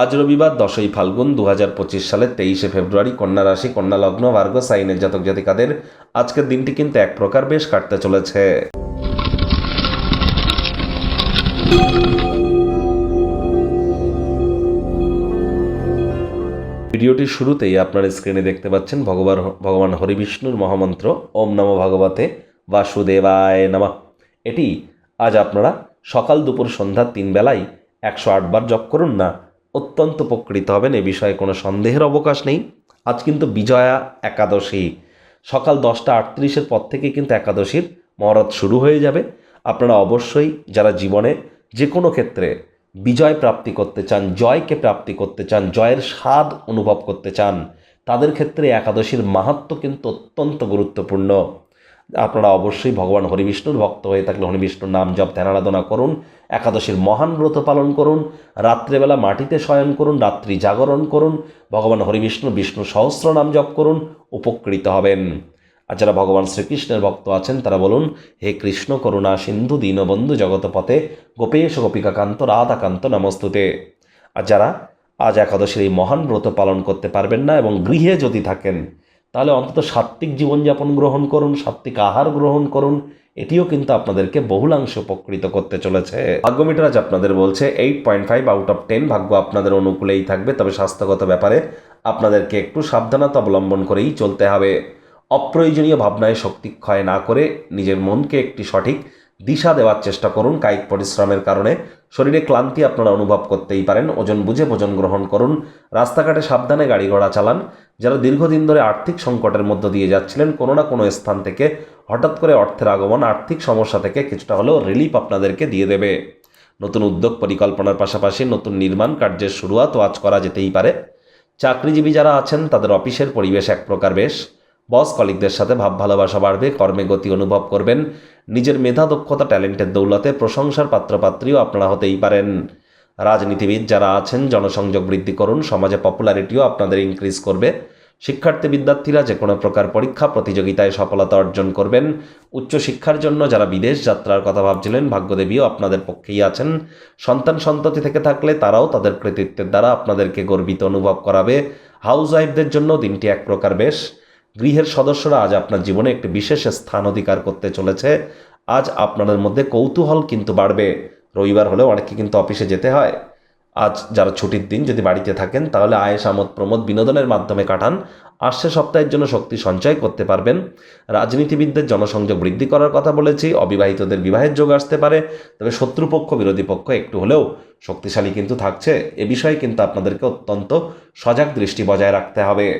আজ রবিবার 10ই ফাল্গুন 2025 সালের 23শে ফেব্রুয়ারি, কন্যা রাশি, কন্যা লগ্ন, ভার্গো সাইনের জাতক জাতিকাদের আজকের দিনটি কিন্তু এক প্রকার বেশ কাটতে চলেছে। ভিডিওটির শুরুতেই আপনার স্ক্রিনে দেখতে পাচ্ছেন ভগবান হরিবিষ্ণুর মহামন্ত্র ওম নমো ভগবতে বাসুদেবায় নমঃ। এটি আজ আপনারা সকাল দুপুর সন্ধ্যা 3 বেলায় 108 বার জপ করুন না, অত্যন্ত উপকৃত হবেন, এ বিষয়ে কোনো সন্দেহের অবকাশ নেই। আজ কিন্তু বিজয়া একাদশী, সকাল 10টা 38-এর পর থেকে কিন্তু একাদশীর মহরত শুরু হয়ে যাবে। আপনারা অবশ্যই যারা জীবনে যে কোনো ক্ষেত্রে বিজয় প্রাপ্তি করতে চান, জয়কে প্রাপ্তি করতে চান, জয়ের স্বাদ অনুভব করতে চান, তাদের ক্ষেত্রে একাদশীর মাহাত্ম্য কিন্তু অত্যন্ত গুরুত্বপূর্ণ। আপনারা অবশ্যই ভগবান হরিবিষ্ণুর ভক্ত হয়ে থাকলে হরিবিষ্ণুর নাম জপ ধ্যান আরাধনা করুন, একাদশীর মহান ব্রত পালন করুন, রাত্রেবেলা মাটিতে শয়ন করুন, রাত্রি জাগরণ করুন, ভগবান বিষ্ণু সহস্র নাম জপ করুন, উপকৃত হবেন। আর যারা ভগবান শ্রীকৃষ্ণের ভক্ত আছেন তারা বলুন, হে কৃষ্ণ করুণা সিন্ধু দীনবন্ধু জগৎপতে গোপেশ গোপিকাকান্ত রাধাকান্ত নমস্তুতে। আর যারা আজ একাদশীর এই মহান ব্রত পালন করতে পারবেন না এবং গৃহে যদি থাকেন, তাহলে অন্তত সাত্ত্বিক জীবনযাপন গ্রহণ করুন, সাত্ত্বিক আহার গ্রহণ করুন, এটিও কিন্তু আপনাদেরকে বহুলাংশে উপকৃত করতে চলেছে। ভাগ্যমিটার আজ আপনাদের বলছে 8.5 আউট অফ 10 ভাগ্য আপনাদের অনুকূলেই থাকবে, তবে স্বাস্থ্যগত ব্যাপারে আপনাদেরকে একটু সাবধানতা অবলম্বন করেই চলতে হবে। অপ্রয়োজনীয় ভাবনায় শক্তি ক্ষয় না করে নিজের মনকে একটি সঠিক দিশা দেওয়ার চেষ্টা করুন। কায়িক পরিশ্রমের কারণে শরীরে ক্লান্তি আপনারা অনুভব করতেই পারেন, ওজন বুঝে ভোজন গ্রহণ করুন। রাস্তাঘাটে সাবধানে গাড়ি ঘোড়া চালান। যারা দীর্ঘদিন ধরে আর্থিক সংকটের মধ্য দিয়ে যাচ্ছিলেন, কোনো না কোনো স্থান থেকে হঠাৎ করে অর্থের আগমন আর্থিক সমস্যা থেকে কিছুটা হলেও রিলিফ আপনাদেরকে দিয়ে দেবে। নতুন উদ্যোগ পরিকল্পনার পাশাপাশি নতুন নির্মাণ কার্যের শুরুয়াতও আজ করা যেতেই পারে। চাকরিজীবী যারা আছেন তাদের অফিসের পরিবেশ এক প্রকার বেশ, বস কলিগদের সাথে ভাব ভালোবাসা বাড়বে, কর্মে গতি অনুভব করবেন। নিজের মেধা দক্ষতা ট্যালেন্টের দৌলতে প্রশংসার পাত্রপাত্রীও আপনারা হতেই পারেন। রাজনীতিবিদ যারা আছেন জনসংযোগ বৃদ্ধি করুন, সমাজে পপুলারিটিও আপনাদের ইনক্রিজ করবে। শিক্ষার্থী বিদ্যার্থীরা যে কোনো প্রকার পরীক্ষা প্রতিযোগিতায় সফলতা অর্জন করবেন। উচ্চশিক্ষার জন্য যারা বিদেশ যাত্রার কথা ভাবছিলেন, ভাগ্যদেবীও আপনাদের পক্ষেই আছেন। সন্তান সন্ততি থেকে থাকলে তারাও তাদের কৃতিত্বের দ্বারা আপনাদেরকে গর্বিত অনুভব করাবে। হাউস ওয়াইফদের জন্য দিনটি এক প্রকার বেশ। গৃহের সদস্যরা আজ আপনার জীবনে একটি বিশেষ স্থান অধিকার করতে চলেছে। আজ আপনাদের মধ্যে কৌতূহল কিন্তু বাড়বে। রবিবার হলেও অনেকে কিন্তু অফিসে যেতে হয়। আজ যারা ছুটির দিন যদি বাড়িতে থাকেন, তাহলে আয়েশ আমোদ প্রমোদ বিনোদনের মাধ্যমে কাটান। আসছে সপ্তাহের জন্য শক্তি সঞ্চয় করতে পারবেন। রাজনীতিবিদদের জনসংযোগ বৃদ্ধি করার কথা বলেছি। অবিবাহিতদের বিবাহের যোগ আসতে পারে, তবে শত্রুপক্ষ বিরোধী পক্ষ একটু হলেও শক্তিশালী কিন্তু থাকছে। এ বিষয়ে কিন্তু আপনাদেরকে অত্যন্ত সজাগ দৃষ্টি বজায় রাখতে হবে।